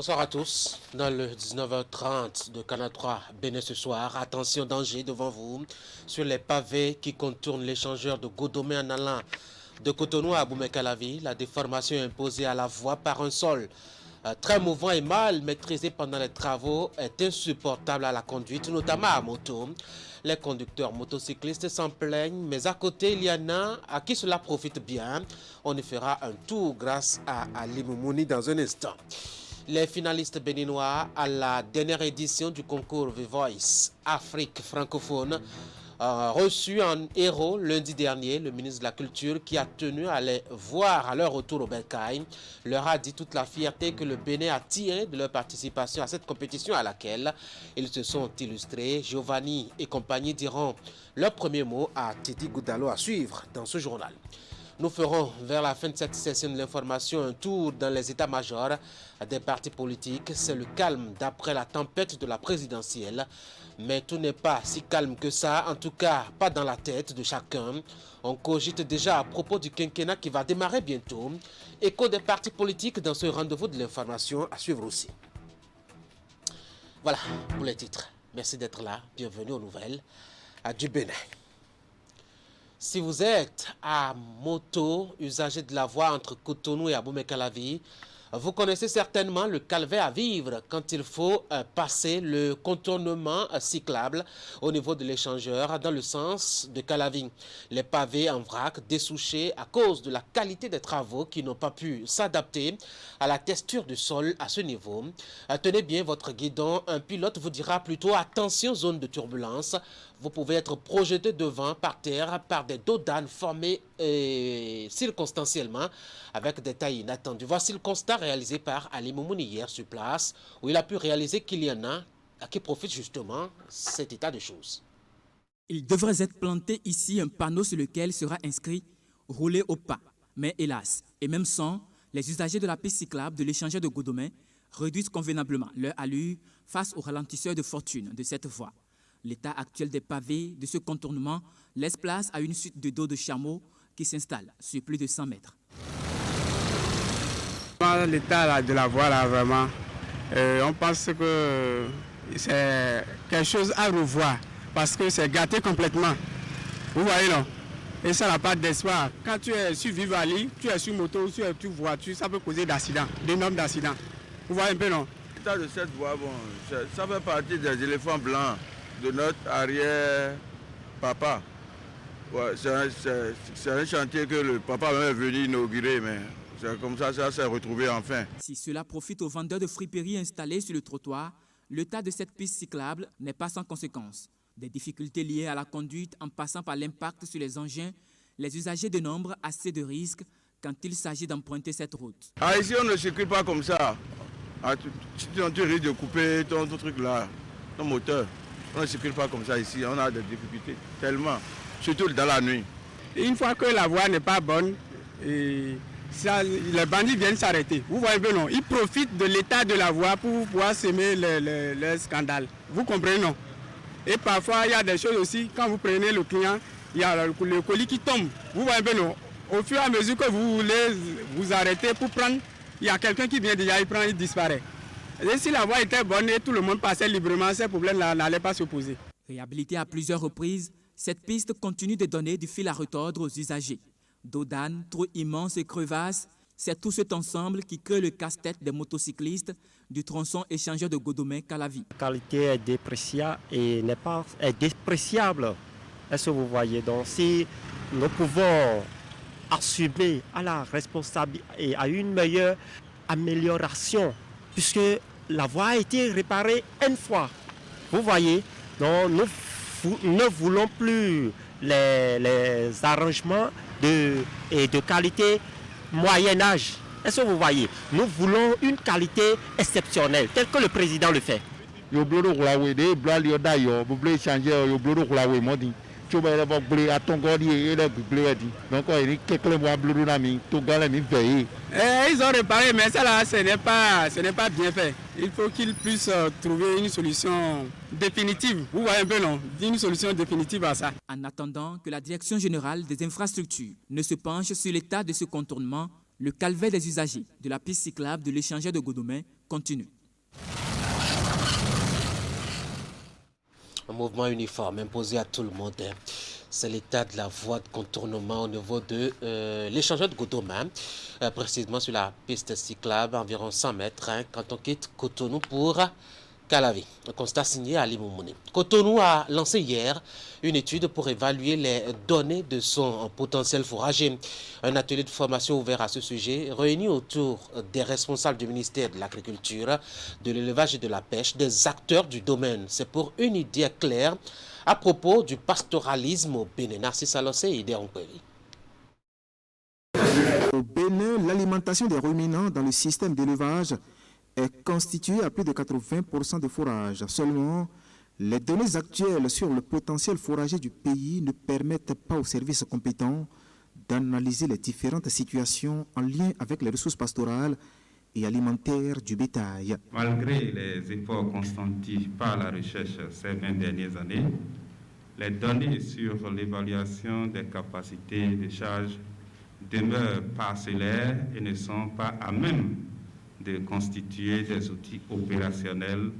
Bonsoir à tous. Dans le 19h30 de Canal 3 Bénin ce soir, attention danger devant vous sur les pavés qui contournent l'échangeur de Godomé en allant de Cotonou à Boumé-Calavi. La déformation imposée à la voie par un sol très mouvant et mal maîtrisé pendant les travaux est insupportable à la conduite, notamment à moto. Les conducteurs motocyclistes s'en plaignent, mais à côté, il y en a à qui cela profite bien. On y fera un tour grâce à Ali Moumouni dans un instant. Les finalistes béninois à la dernière édition du concours The Voice Afrique francophone reçu en héros lundi dernier le ministre de la Culture qui a tenu à les voir à leur retour au Bercail, leur a dit toute la fierté que le Bénin a tirée de leur participation à cette compétition à laquelle ils se sont illustrés. Giovanni et compagnie diront leur premier mot à Teddy Goudalo à suivre dans ce journal. Nous ferons vers la fin de cette session de l'information un tour dans les états-majors des partis politiques. C'est le calme d'après la tempête de la présidentielle. Mais tout n'est pas si calme que ça, en tout cas pas dans la tête de chacun. On cogite déjà à propos du quinquennat qui va démarrer bientôt. Écho des partis politiques dans ce rendez-vous de l'information à suivre aussi. Voilà pour les titres. Merci d'être là. Bienvenue aux nouvelles du Bénin. Si vous êtes à moto, usager de la voie entre Cotonou et Aboumé-Calavi, vous connaissez certainement le calvaire à vivre quand il faut passer le contournement cyclable au niveau de l'échangeur dans le sens de Calavi. Les pavés en vrac dessouchés à cause de la qualité des travaux qui n'ont pas pu s'adapter à la texture du sol à ce niveau. Tenez bien votre guidon, un pilote vous dira plutôt attention zone de turbulence. Vous pouvez être projeté devant par terre par des dos d'âne formés circonstanciellement avec des tailles inattendues. Voici le constat réalisé par Ali Moumouni hier sur place où il a pu réaliser qu'il y en a qui profitent justement de cet état de choses. Il devrait être planté ici un panneau sur lequel sera inscrit « Rouler au pas ». Mais hélas, et même sans, les usagers de la piste cyclable de l'échangeur de Godomé réduisent convenablement leur allure face aux ralentisseurs de fortune de cette voie. L'état actuel des pavés de ce contournement laisse place à une suite de dos de chameaux qui s'installe sur plus de 100 mètres. L'état de la voie, là, vraiment, on pense que c'est quelque chose à revoir parce que c'est gâté complètement. Vous voyez, non? Et ça n'a pas d'espoir. Quand tu es sur Vivali, tu es sur moto, tu es sur voiture, ça peut causer d'accidents, d'énormes accidents. Vous voyez un peu, non? L'état de cette voie, bon, ça fait partie des éléphants blancs de notre arrière-papa. Ouais, c'est un chantier que le papa est venu inaugurer, mais c'est comme ça s'est retrouvé enfin. Si cela profite aux vendeurs de friperies installés sur le trottoir, l'état de cette piste cyclable n'est pas sans conséquences. Des difficultés liées à la conduite en passant par l'impact sur les engins, les usagers dénombrent assez de risques quand il s'agit d'emprunter cette route. Ah, ici, on ne circule pas comme ça. Ah, tu risques de couper ton truc là, ton moteur. On ne circule pas comme ça ici, on a des difficultés tellement, surtout dans la nuit. Une fois que la voie n'est pas bonne, les bandits viennent s'arrêter. Vous voyez bien, non? Ils profitent de l'état de la voie pour pouvoir semer les scandales. Vous comprenez, non? Et parfois, il y a des choses aussi, quand vous prenez le client, il y a le colis qui tombe. Vous voyez bien, non? Au fur et à mesure que vous voulez vous arrêter pour prendre, il y a quelqu'un qui vient déjà, il prend, il disparaît. Et si la voie était bonne et tout le monde passait librement, ces problèmes-là n'allaient pas se poser. Réhabilitée à plusieurs reprises, cette piste continue de donner du fil à retordre aux usagers. Dos d'âne, trous immenses et crevasses, c'est tout cet ensemble qui crée le casse-tête des motocyclistes du tronçon échangeur de Godomé-Calavi. La qualité est dépréciable et est dépréciable. Est-ce que vous voyez? Donc si nous pouvons assumer à la responsabilité et à une meilleure amélioration, puisque la voie a été réparée une fois. Vous voyez, donc nous ne voulons plus les arrangements de qualité Moyen Âge. Est-ce que vous voyez? Nous voulons une qualité exceptionnelle, telle que le président le fait. Ils ont réparé, mais ça là, ce n'est pas bien fait. Il faut qu'ils puissent trouver une solution définitive. Vous voyez un peu, non? Une solution définitive à ça. En attendant que la Direction générale des infrastructures ne se penche sur l'état de ce contournement, le calvaire des usagers de la piste cyclable de l'échangeur de Godomé continue. Un mouvement uniforme imposé à tout le monde. C'est l'état de la voie de contournement au niveau de l'échangeur de Godoma, précisément sur la piste cyclable, environ 100 mètres, quand on quitte Cotonou pour Calavi. Un constat signé Ali Moumouni. Cotonou a lancé hier une étude pour évaluer les données de son potentiel fourrager. Un atelier de formation ouvert à ce sujet, réuni autour des responsables du ministère de l'Agriculture, de l'élevage et de la pêche, des acteurs du domaine. C'est pour une idée claire à propos du pastoralisme au Bénin. Narcisse Alossé et Idé Ompéry. Au Bénin, l'alimentation des ruminants dans le système d'élevage est constituée à plus de 80% de fourrage. Seulement, les données actuelles sur le potentiel fourrager du pays ne permettent pas aux services compétents d'analyser les différentes situations en lien avec les ressources pastorales et alimentaires du bétail. Malgré les efforts consentis par la recherche ces 20 dernières années, les données sur l'évaluation des capacités de charge demeurent parcellaires et ne sont pas à même de constituer des outils opérationnels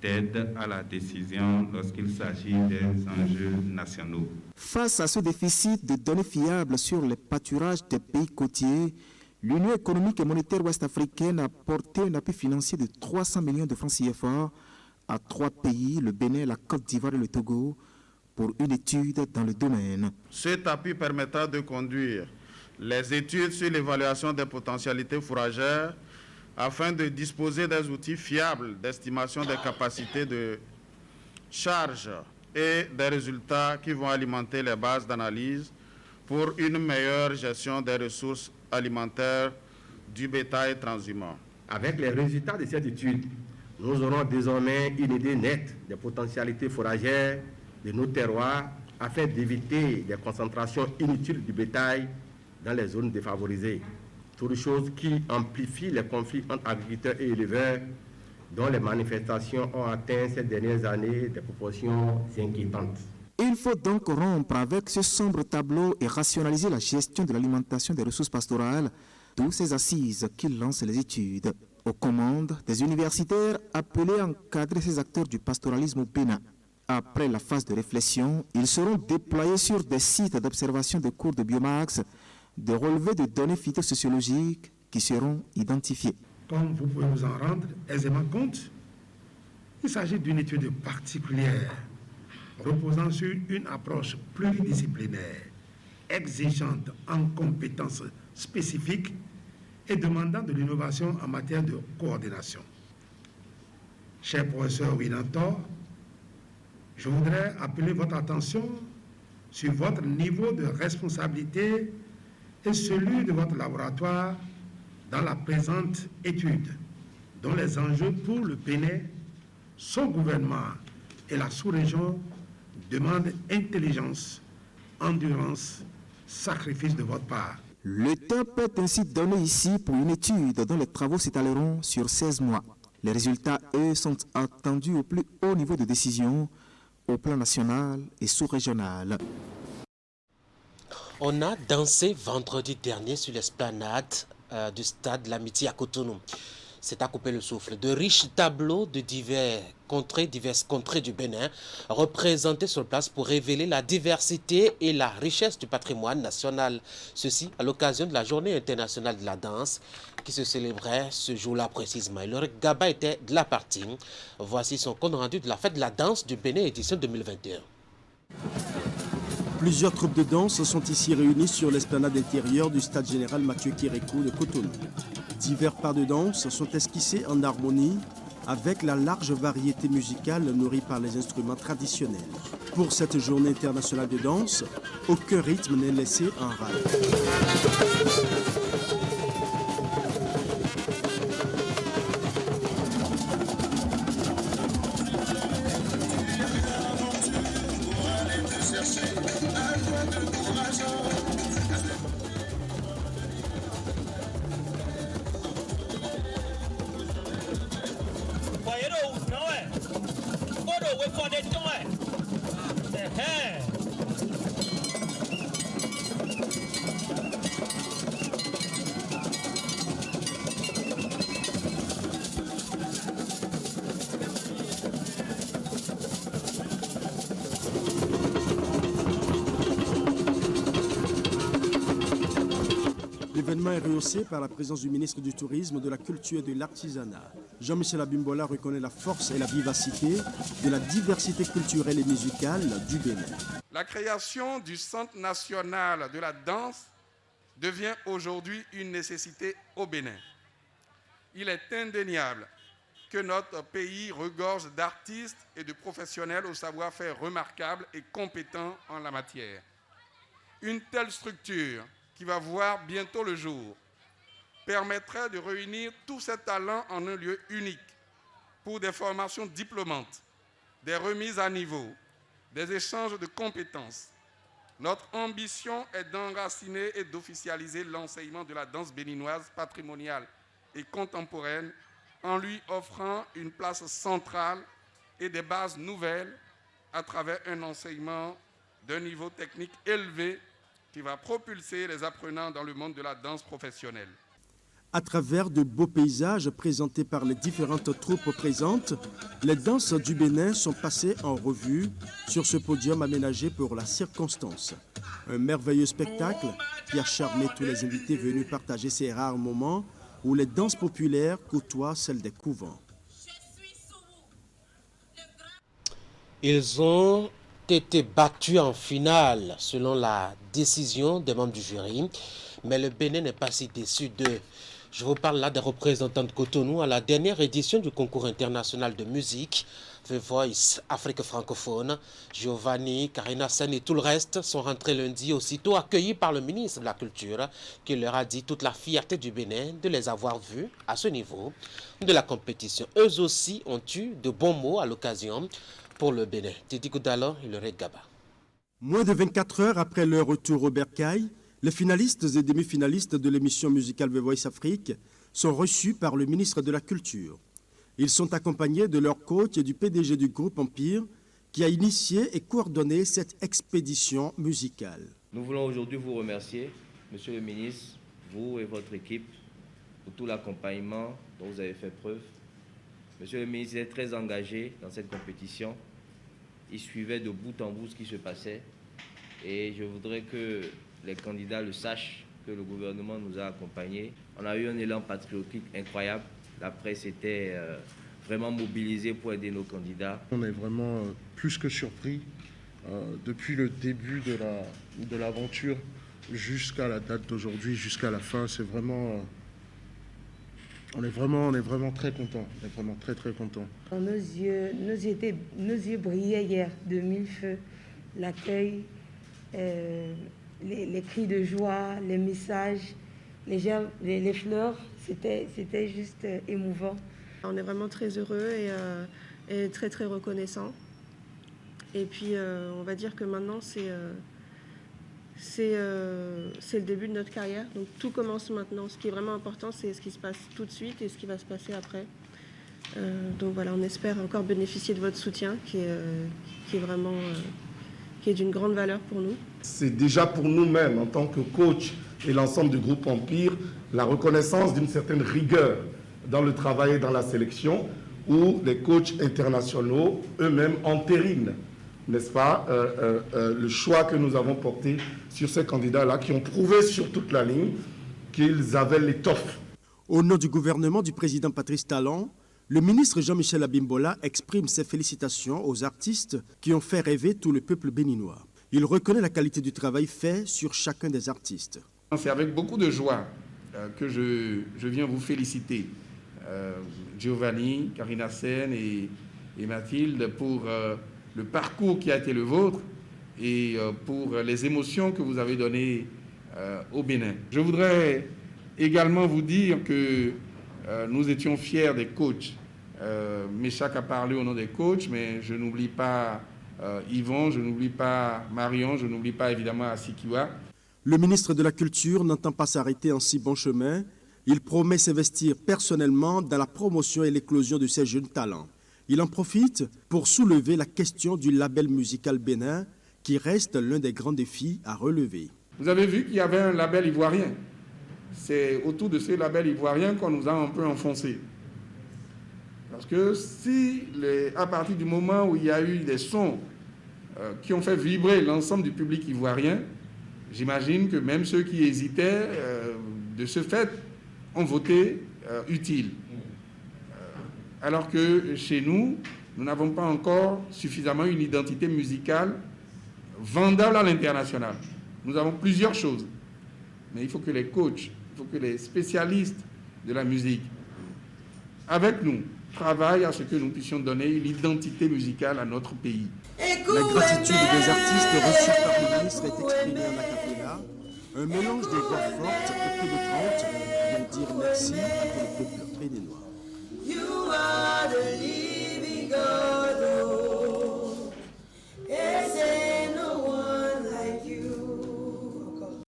d'aide à la décision lorsqu'il s'agit des enjeux nationaux. Face à ce déficit de données fiables sur les pâturages des pays côtiers, l'Union économique et monétaire ouest-africaine a porté un appui financier de 300 millions de francs CFA à 3 pays, le Bénin, la Côte d'Ivoire et le Togo, pour une étude dans le domaine. Cet appui permettra de conduire les études sur l'évaluation des potentialités fourragères afin de disposer des outils fiables d'estimation des capacités de charge et des résultats qui vont alimenter les bases d'analyse pour une meilleure gestion des ressources alimentaires du bétail transhumant. Avec les résultats de cette étude, nous aurons désormais une idée nette des potentialités fourragères de nos terroirs afin d'éviter des concentrations inutiles du bétail dans les zones défavorisées. Toutes choses qui amplifient les conflits entre agriculteurs et éleveurs dont les manifestations ont atteint ces dernières années des proportions inquiétantes. Il faut donc rompre avec ce sombre tableau et rationaliser la gestion de l'alimentation des ressources pastorales, d'où ces assises qui lancent les études. Aux commandes des universitaires appelés à encadrer ces acteurs du pastoralisme au Bénin. Après la phase de réflexion, ils seront déployés sur des sites d'observation de cours de biomasse, de relevés de données phytosociologiques qui seront identifiés. Comme vous pouvez vous en rendre aisément compte, il s'agit d'une étude particulière, reposant sur une approche pluridisciplinaire, exigeante en compétences spécifiques et demandant de l'innovation en matière de coordination. Cher professeur Winantor, je voudrais appeler votre attention sur votre niveau de responsabilité et celui de votre laboratoire dans la présente étude, dont les enjeux pour le Bénin, son gouvernement et la sous-région demandent intelligence, endurance, sacrifice de votre part. Le temps est ainsi donné ici pour une étude dont les travaux s'étaleront sur 16 mois. Les résultats, eux, sont attendus au plus haut niveau de décision, au plan national et sous-régional. On a dansé vendredi dernier sur l'esplanade du stade de l'Amitié à Cotonou. C'est à couper le souffle. De riches tableaux de diverses contrées du Bénin représentés sur place pour révéler la diversité et la richesse du patrimoine national. Ceci à l'occasion de la Journée internationale de la danse qui se célébrait ce jour-là précisément. Et Lorik Gaba était de la partie. Voici son compte rendu de la fête de la danse du Bénin édition 2021. Plusieurs troupes de danse sont ici réunies sur l'esplanade intérieure du stade général Mathieu Kérékou de Cotonou. Divers pas de danse sont esquissés en harmonie avec la large variété musicale nourrie par les instruments traditionnels. Pour cette journée internationale de danse, aucun rythme n'est laissé en rade. climat est rehaussé par la présence du ministre du Tourisme, de la Culture et de l'Artisanat. Jean-Michel Abimbola reconnaît la force et la vivacité de la diversité culturelle et musicale du Bénin. La création du Centre national de la danse devient aujourd'hui une nécessité au Bénin. Il est indéniable que notre pays regorge d'artistes et de professionnels au savoir-faire remarquable et compétents en la matière. Une telle structure, qui va voir bientôt le jour, permettrait de réunir tous ces talents en un lieu unique pour des formations diplômantes, des remises à niveau, des échanges de compétences. Notre ambition est d'enraciner et d'officialiser l'enseignement de la danse béninoise patrimoniale et contemporaine en lui offrant une place centrale et des bases nouvelles à travers un enseignement d'un niveau technique élevé qui va propulser les apprenants dans le monde de la danse professionnelle. À travers de beaux paysages présentés par les différentes troupes présentes, les danses du Bénin sont passées en revue sur ce podium aménagé pour la circonstance. Un merveilleux spectacle qui a charmé tous les invités venus partager ces rares moments où les danses populaires côtoient celles des couvents. Ils ont été battus en finale selon la décision des membres du jury, mais le Bénin n'est pas si déçu d'eux. Je vous parle là des représentants de Cotonou à la dernière édition du concours international de musique The Voice Afrique francophone. Giovanni, Karina Sen et tout le reste sont rentrés lundi, aussitôt accueillis par le ministre de la Culture qui leur a dit toute la fierté du Bénin de les avoir vus à ce niveau de la compétition. Eux aussi ont eu de bons mots à l'occasion pour le Bénin. Titi Koudalo et le Red Gaba. Moins de 24 heures après leur retour au bercail, les finalistes et demi-finalistes de l'émission musicale The Voice Afrique sont reçus par le ministre de la Culture. Ils sont accompagnés de leur coach et du PDG du groupe Empire qui a initié et coordonné cette expédition musicale. Nous voulons aujourd'hui vous remercier, Monsieur le ministre, vous et votre équipe, pour tout l'accompagnement dont vous avez fait preuve. Monsieur le ministre est très engagé dans cette compétition. Il suivait de bout en bout ce qui se passait. Et je voudrais que les candidats le sachent, que le gouvernement nous a accompagnés. On a eu un élan patriotique incroyable. La presse était vraiment mobilisée pour aider nos candidats. On est vraiment plus que surpris. Depuis le début de l'aventure jusqu'à la date d'aujourd'hui, jusqu'à la fin, c'est vraiment... On est vraiment très contents. On est vraiment très contents. Nos yeux brillaient hier de mille feux. L'accueil, les cris de joie, les messages, les fleurs, c'était juste émouvant. On est vraiment très heureux et très reconnaissants. Et puis on va dire que maintenant c'est le début de notre carrière. Donc tout commence maintenant. Ce qui est vraiment important, c'est ce qui se passe tout de suite et ce qui va se passer après. Donc voilà, on espère encore bénéficier de votre soutien qui est vraiment qui est d'une grande valeur pour nous. C'est déjà pour nous-mêmes, en tant que coach et l'ensemble du groupe Empire, la reconnaissance d'une certaine rigueur dans le travail et dans la sélection, où les coachs internationaux eux-mêmes entérinent, n'est-ce pas, le choix que nous avons porté sur ces candidats-là, qui ont prouvé sur toute la ligne qu'ils avaient l'étoffe. Au nom du gouvernement du président Patrice Talon, le ministre Jean-Michel Abimbola exprime ses félicitations aux artistes qui ont fait rêver tout le peuple béninois. Il reconnaît la qualité du travail fait sur chacun des artistes. C'est avec beaucoup de joie que je viens vous féliciter, Giovanni, Karina Sen et Mathilde, pour le parcours qui a été le vôtre et pour les émotions que vous avez données au Bénin. Je voudrais également vous dire que nous étions fiers des coachs. Méchac a parlé au nom des coachs, mais je n'oublie pas Yvon, je n'oublie pas Marion, je n'oublie pas évidemment Asikiwa. Le ministre de la Culture n'entend pas s'arrêter en si bon chemin. Il promet s'investir personnellement dans la promotion et l'éclosion de ces jeunes talents. Il en profite pour soulever la question du label musical bénin, qui reste l'un des grands défis à relever. Vous avez vu qu'il y avait un label ivoirien. C'est autour de ce label ivoirien qu'on nous a un peu enfoncé. Parce que à partir du moment où il y a eu des sons qui ont fait vibrer l'ensemble du public ivoirien, j'imagine que même ceux qui hésitaient de ce fait, ont voté utile. Alors que chez nous, nous n'avons pas encore suffisamment une identité musicale vendable à l'international. Nous avons plusieurs choses. Mais il faut que les coachs, il faut que les spécialistes de la musique, avec nous, travaillent à ce que nous puissions donner une identité musicale à notre pays. La gratitude des artistes reçus par le ministre est exprimée en acapella, un mélange de voix fortes et pénétrantes pour dire merci à tout le peuple béninois. You are the living God, oh, yes, ain't no one like you.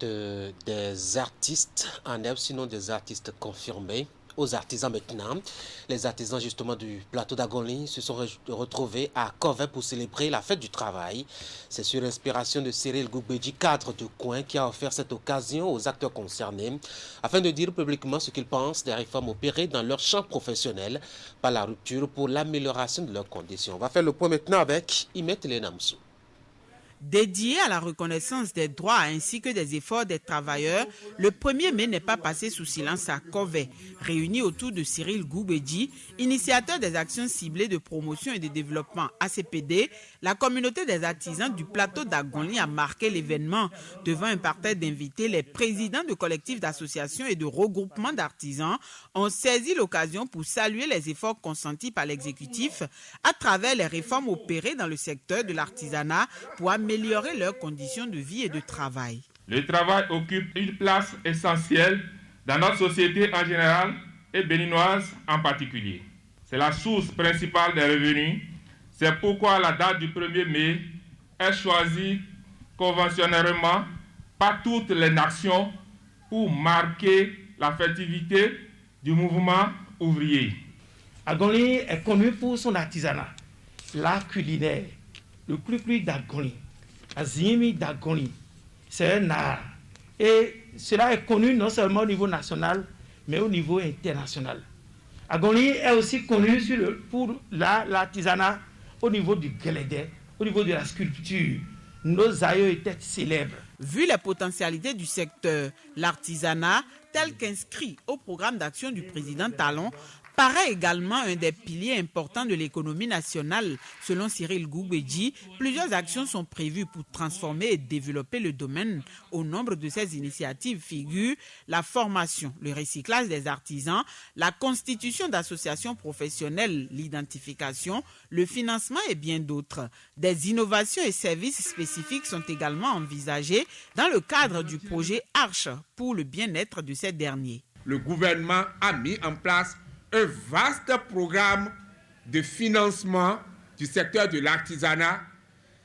Des artistes en herbe, sinon des artistes confirmés. Aux artisans maintenant. Les artisans justement du plateau d'Agoni se sont retrouvés à Kovin pour célébrer la fête du travail. C'est sur l'inspiration de Cyril Goubedji, cadre de coin, qui a offert cette occasion aux acteurs concernés afin de dire publiquement ce qu'ils pensent des réformes opérées dans leur champ professionnel par la rupture pour l'amélioration de leurs conditions. On va faire le point maintenant avec Imet Lenamsou. Dédié à la reconnaissance des droits ainsi que des efforts des travailleurs, le 1er mai n'est pas passé sous silence à Kovin. Réunis autour de Cyril Goubedji, initiateur des actions ciblées de promotion et de développement ACPD, la communauté des artisans du plateau d'Agoni a marqué l'événement. Devant un parterre d'invités, les présidents de collectifs d'associations et de regroupements d'artisans ont saisi l'occasion pour saluer les efforts consentis par l'exécutif à travers les réformes opérées dans le secteur de l'artisanat pour améliorer leurs conditions de vie et de travail. Le travail occupe une place essentielle dans notre société en général et béninoise en particulier. C'est la source principale des revenus. C'est pourquoi la date du 1er mai est choisie conventionnellement par toutes les nations pour marquer la festivité du mouvement ouvrier. Agoni est connu pour son artisanat, l'art culinaire, le clu-clu d'Agoni, Azimi d'Agoni. C'est un art. Et cela est connu non seulement au niveau national, mais au niveau international. Agoni est aussi connu pour l'artisanat au niveau du guélédé, au niveau de la sculpture. Nos aïeux étaient célèbres. Vu les potentialités du secteur, l'artisanat, tel qu'inscrit au programme d'action du président Talon, paraît également un des piliers importants de l'économie nationale. Selon Cyril Goubedji, plusieurs actions sont prévues pour transformer et développer le domaine. Au nombre de ces initiatives figurent la formation, le recyclage des artisans, la constitution d'associations professionnelles, l'identification, le financement et bien d'autres. Des innovations et services spécifiques sont également envisagés dans le cadre du projet Arche pour le bien-être de ces derniers. Le gouvernement a mis en place un vaste programme de financement du secteur de l'artisanat,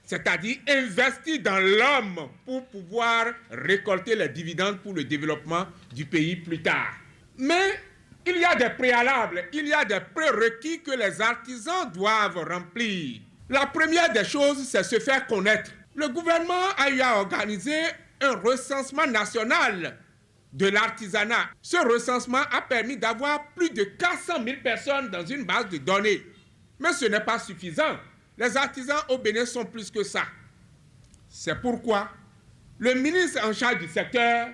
c'est-à-dire investir dans l'homme pour pouvoir récolter les dividendes pour le développement du pays plus tard. Mais il y a des préalables, il y a des prérequis que les artisans doivent remplir. La première des choses, c'est se faire connaître. Le gouvernement a eu à organiser un recensement national de l'artisanat. Ce recensement a permis d'avoir plus de 400 000 personnes dans une base de données. Mais ce n'est pas suffisant. Les artisans au Bénin sont plus que ça. C'est pourquoi le ministre en charge du secteur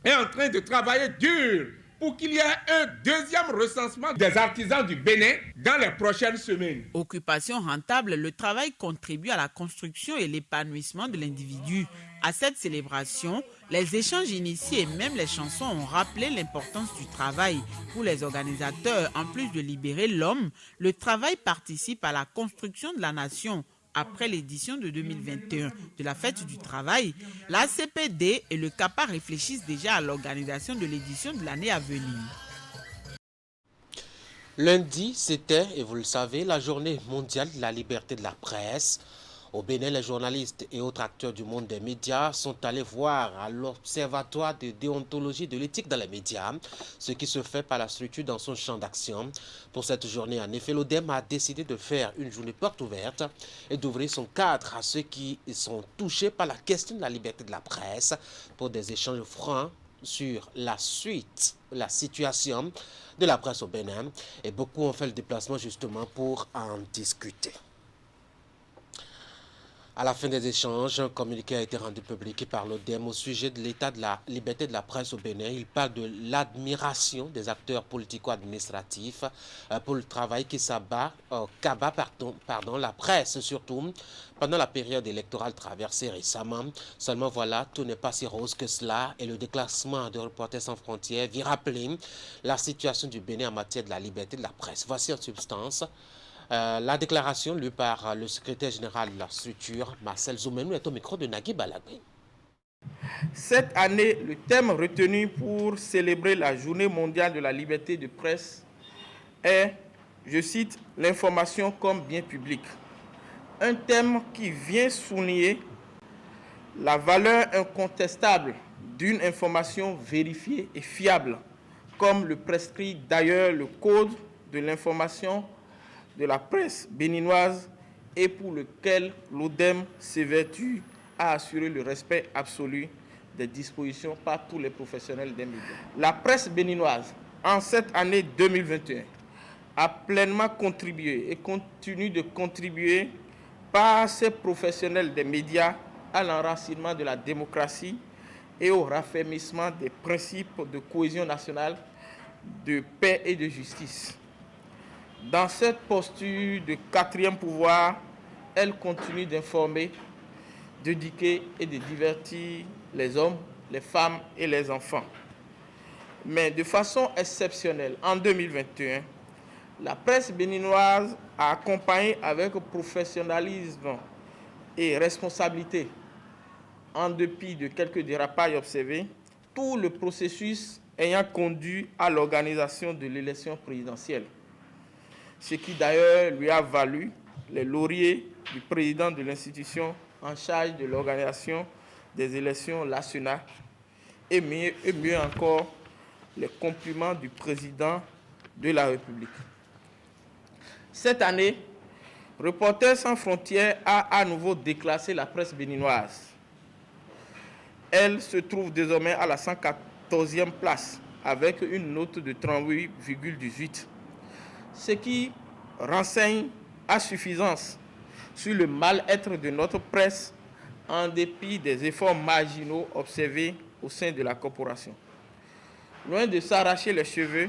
est en train de travailler dur pour qu'il y ait un deuxième recensement des artisans du Bénin dans les prochaines semaines. Occupation rentable, le travail contribue à la construction et l'épanouissement de l'individu. À cette célébration, les échanges initiés et même les chansons ont rappelé l'importance du travail. Pour les organisateurs, en plus de libérer l'homme, le travail participe à la construction de la nation. Après l'édition de 2021 de la fête du travail, la CPD et le CAPA réfléchissent déjà à l'organisation de l'édition de l'année à venir. Lundi, c'était, et vous le savez, la journée mondiale de la liberté de la presse. Au Bénin, les journalistes et autres acteurs du monde des médias sont allés voir à l'Observatoire de déontologie de l'éthique dans les médias, ce qui se fait par la structure dans son champ d'action. Pour cette journée, en effet, l'ODEM a décidé de faire une journée porte ouverte et d'ouvrir son cadre à ceux qui sont touchés par la question de la liberté de la presse pour des échanges francs sur la situation de la presse au Bénin. Et beaucoup ont fait le déplacement justement pour en discuter. À la fin des échanges, un communiqué a été rendu public par l'ODEM au sujet de l'état de la liberté de la presse au Bénin. Il parle de l'admiration des acteurs politico-administratifs pour le travail qui s'abat, la presse surtout, pendant la période électorale traversée récemment. Seulement voilà, tout n'est pas si rose que cela et le déclassement de Reporters sans frontières vient rappeler la situation du Bénin en matière de la liberté de la presse. Voici en substance la déclaration lue par le secrétaire général de la structure, Marcel Zoumenou, est au micro de Nagui Balagui. Cette année, le thème retenu pour célébrer la Journée mondiale de la liberté de presse est, je cite, l'information comme bien public. Un thème qui vient souligner la valeur incontestable d'une information vérifiée et fiable, comme le prescrit d'ailleurs le Code de l'information de la presse béninoise et pour lequel l'ODEM s'évertue à assurer le respect absolu des dispositions par tous les professionnels des médias. La presse béninoise, en cette année 2021, a pleinement contribué et continue de contribuer par ses professionnels des médias à l'enracinement de la démocratie et au raffermissement des principes de cohésion nationale, de paix et de justice. Dans cette posture de quatrième pouvoir, elle continue d'informer, d'éduquer et de divertir les hommes, les femmes et les enfants. Mais de façon exceptionnelle, en 2021, la presse béninoise a accompagné avec professionnalisme et responsabilité, en dépit de quelques dérapages observés, tout le processus ayant conduit à l'organisation de l'élection présidentielle. Ce qui d'ailleurs lui a valu les lauriers du président de l'institution en charge de l'organisation des élections nationales et mieux encore les compliments du président de la République. Cette année, Reporters sans frontières a à nouveau déclassé la presse béninoise. Elle se trouve désormais à la 114e place avec une note de 38,18. Ce qui renseigne à suffisance sur le mal-être de notre presse en dépit des efforts marginaux observés au sein de la corporation. Loin de s'arracher les cheveux,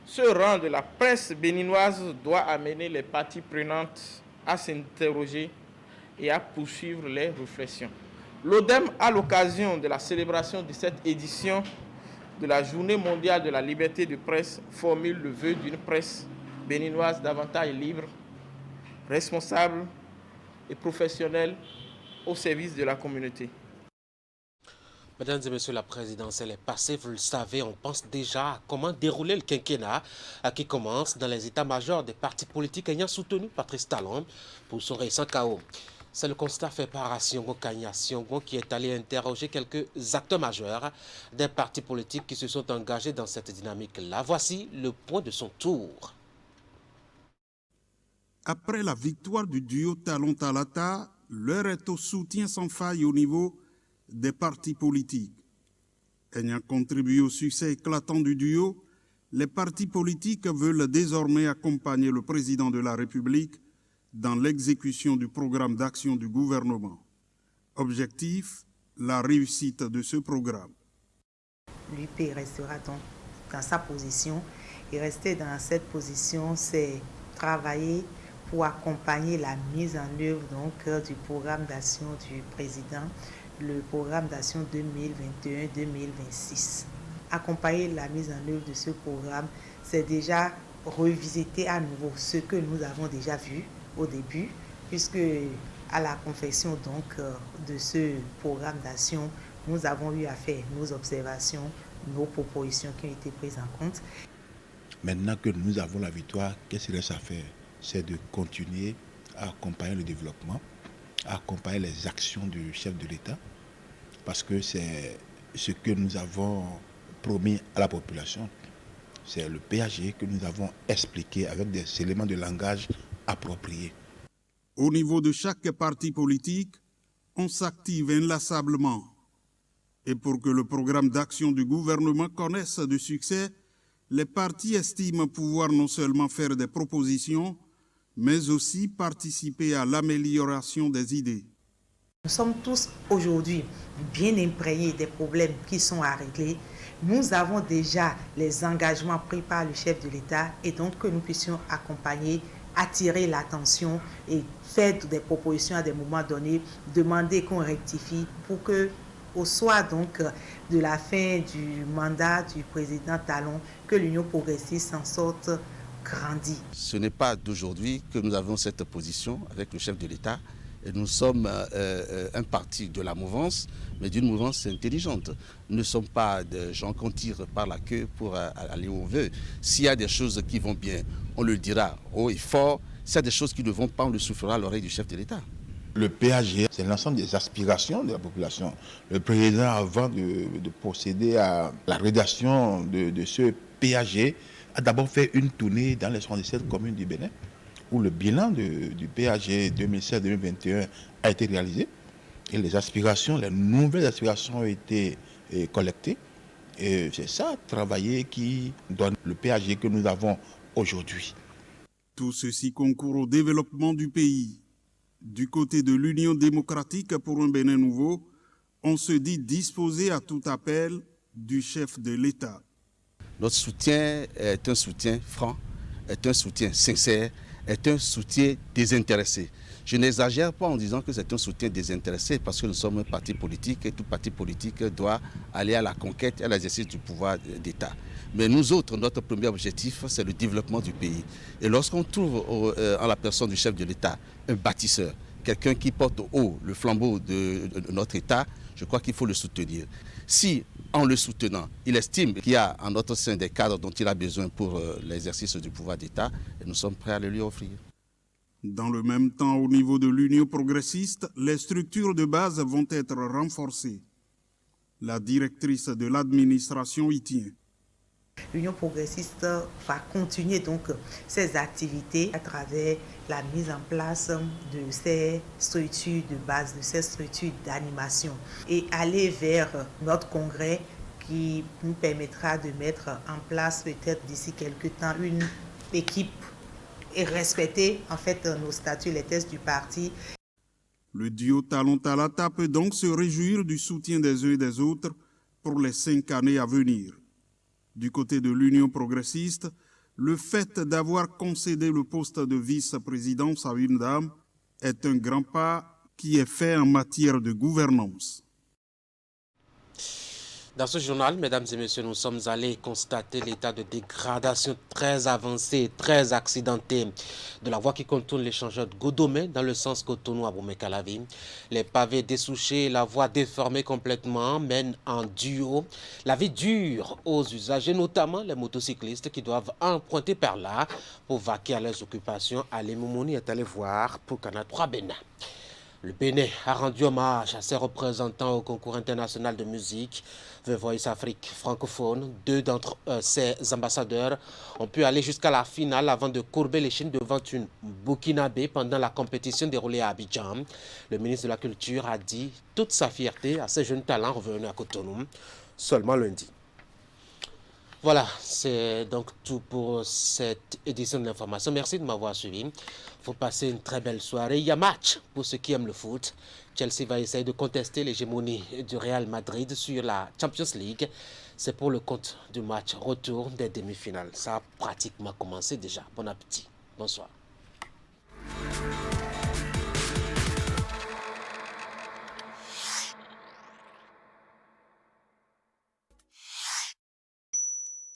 ce rang de la presse béninoise doit amener les parties prenantes à s'interroger et à poursuivre les réflexions. L'ODEM, à l'occasion de la célébration de cette édition de la Journée mondiale de la liberté de presse, formule le vœu d'une presse béninoise davantage libre, responsable et professionnelle au service de la communauté. Mesdames et messieurs, la présidentielle est passée, vous le savez, on pense déjà à comment dérouler le quinquennat qui commence dans les états-majors des partis politiques ayant soutenu Patrice Talon pour son récent chaos. C'est le constat fait par Siongo Kanya Siongo qui est allé interroger quelques acteurs majeurs des partis politiques qui se sont engagés dans cette dynamique-là. Voici le point de son tour. Après la victoire du duo Talon-Talata, l'heure est au soutien sans faille au niveau des partis politiques. Ayant contribué au succès éclatant du duo, les partis politiques veulent désormais accompagner le président de la République dans l'exécution du programme d'action du gouvernement. Objectif, la réussite de ce programme. L'UP restera donc dans sa position et rester dans cette position, c'est travailler pour accompagner la mise en œuvre donc, du programme d'action du président, le programme d'action 2021-2026. Accompagner la mise en œuvre de ce programme, c'est déjà revisiter à nouveau ce que nous avons déjà vu au début, puisque à la confection donc de ce programme d'action, nous avons eu à faire nos observations, nos propositions qui ont été prises en compte. Maintenant que nous avons la victoire, qu'est-ce qu'il reste à faire? C'est de continuer à accompagner le développement, à accompagner les actions du chef de l'État, parce que c'est ce que nous avons promis à la population. C'est le PAG que nous avons expliqué avec des éléments de langage appropriés. Au niveau de chaque parti politique, on s'active inlassablement. Et pour que le programme d'action du gouvernement connaisse du succès, les partis estiment pouvoir non seulement faire des propositions, mais aussi participer à l'amélioration des idées. Nous sommes tous aujourd'hui bien imprégnés des problèmes qui sont à régler. Nous avons déjà les engagements pris par le chef de l'État et donc que nous puissions accompagner, attirer l'attention et faire des propositions à des moments donnés, demander qu'on rectifie pour que au soir donc de la fin du mandat du président Talon, que l'Union progressiste s'en sorte grandie. Ce n'est pas d'aujourd'hui que nous avons cette position avec le chef de l'État. Et nous sommes un parti de la mouvance, mais d'une mouvance intelligente. Nous ne sommes pas des gens qu'on tire par la queue pour aller où on veut. S'il y a des choses qui vont bien, on le dira haut et fort. S'il y a des choses qui ne vont pas, on le soufflera à l'oreille du chef de l'État. Le PAG, c'est l'ensemble des aspirations de la population. Le président, avant de procéder à la rédaction de ce PAG, a d'abord fait une tournée dans les 77 communes du Bénin, où le bilan du PAG 2016-2021 a été réalisé. Et les aspirations, les nouvelles aspirations ont été collectées. Et c'est ça, travailler, qui donne le PAG que nous avons aujourd'hui. Tout ceci concourt au développement du pays. Du côté de l'Union démocratique pour un Bénin nouveau, on se dit disposé à tout appel du chef de l'État. Notre soutien est un soutien franc, est un soutien sincère, est un soutien désintéressé. Je n'exagère pas en disant que c'est un soutien désintéressé parce que nous sommes un parti politique et tout parti politique doit aller à la conquête et à l'exercice du pouvoir d'État. Mais nous autres, notre premier objectif, c'est le développement du pays. Et lorsqu'on trouve en la personne du chef de l'État un bâtisseur, quelqu'un qui porte haut le flambeau de notre État, je crois qu'il faut le soutenir. Si, en le soutenant, il estime qu'il y a en notre sein des cadres dont il a besoin pour l'exercice du pouvoir d'État, nous sommes prêts à le lui offrir. Dans le même temps, au niveau de l'Union progressiste, les structures de base vont être renforcées. La directrice de l'administration y tient. L'Union progressiste va continuer donc ses activités à travers la mise en place de ces structures de base, de ces structures d'animation et aller vers notre congrès qui nous permettra de mettre en place peut-être d'ici quelques temps une équipe et respecter en fait nos statuts, les tests du parti. Le duo Talon-Talata peut donc se réjouir du soutien des uns et des autres pour les 5 années à venir. Du côté de l'Union progressiste, le fait d'avoir concédé le poste de vice-présidence à une dame est un grand pas qui est fait en matière de gouvernance. Dans ce journal, mesdames et messieurs, nous sommes allés constater l'état de dégradation très avancé, très accidenté de la voie qui contourne l'échangeur de Godomé dans le sens Cotonou à Boumé-Calavi. Les pavés dessouchés, la voie déformée complètement mènent en duo. La vie dure aux usagers, notamment les motocyclistes qui doivent emprunter par là pour vaquer à leurs occupations. Ali Moumouni est allé voir pour Canal 3 Bénin. Le Bénin a rendu hommage à ses représentants au concours international de musique The Voice Afrique francophone. 2 d'entre ces ambassadeurs ont pu aller jusqu'à la finale avant de courber l'échine devant une Burkinabé pendant la compétition déroulée à Abidjan. Le ministre de la Culture a dit toute sa fierté à ces jeunes talents revenus à Cotonou seulement lundi. Voilà, c'est donc tout pour cette édition de l'information. Merci de m'avoir suivi. Il faut passer une très belle soirée. Il y a match pour ceux qui aiment le foot. Chelsea va essayer de contester l'hégémonie du Real Madrid sur la Champions League. C'est pour le compte du match retour des demi-finales. Ça a pratiquement commencé déjà. Bon appétit. Bonsoir.